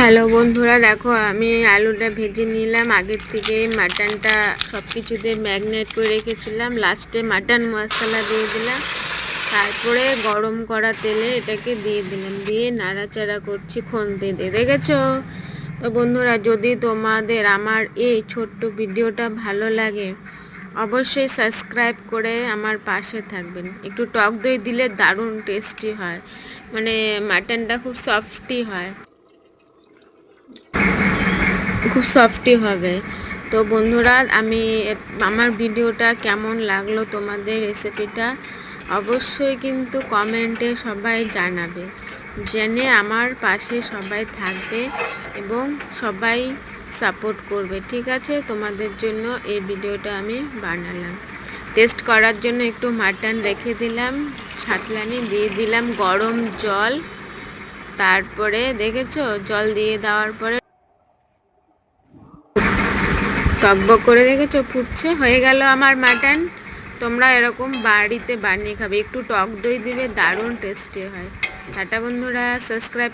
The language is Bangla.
হ্যালো বন্ধুরা, দেখো আমি আলুটা ভেজে নিলাম। আগের থেকে মাটনটা সব কিছু দিয়ে ম্যারিনেট করে রেখেছিলাম। লাস্টে মাটন মশলা দিয়ে দিলাম, তারপরে গরম করা তেলে এটাকে দিয়ে দিলাম, দিয়ে নাড়াচাড়া করছি খুন্তি দিয়ে। দেখেছো তো বন্ধুরা, যদি তোমাদের আমার এই ছোট্ট ভিডিওটা ভালো লাগে অবশ্যই সাবস্ক্রাইব করে আমার পাশে থাকবেন। একটু টক দই দিলে দারুণ টেস্টি হয়, মানে মাটনটা খুব সফটই হয়, খুব সফটই হবে। তো বন্ধুরা, আমার ভিডিওটা কেমন লাগলো, তোমাদের রেসিপিটা অবশ্যই কিন্তু কমেন্টে সবাই জানাবে, জেনে আমার পাশে সবাই থাকবে এবং সবাই সাপোর্ট করবে। ঠিক আছে, তোমাদের জন্য এই ভিডিওটা আমি বানালাম। টেস্ট করার জন্য একটু মাটন রেখে দিলাম, ছাটলানি দিয়ে দিলাম গরম জল। তারপরে দেখেছো, জল দিয়ে দেওয়ার পরে টকবক করে দেখেছো ফুটছে, হয়ে গেল আমার মাটন। তোমরা এরকম বাড়িতে বানিয়ে খাবে, একটু টক দই দিবে, দারুণ টেস্টি হয়। টাটা বন্ধুরা, সাবস্ক্রাইব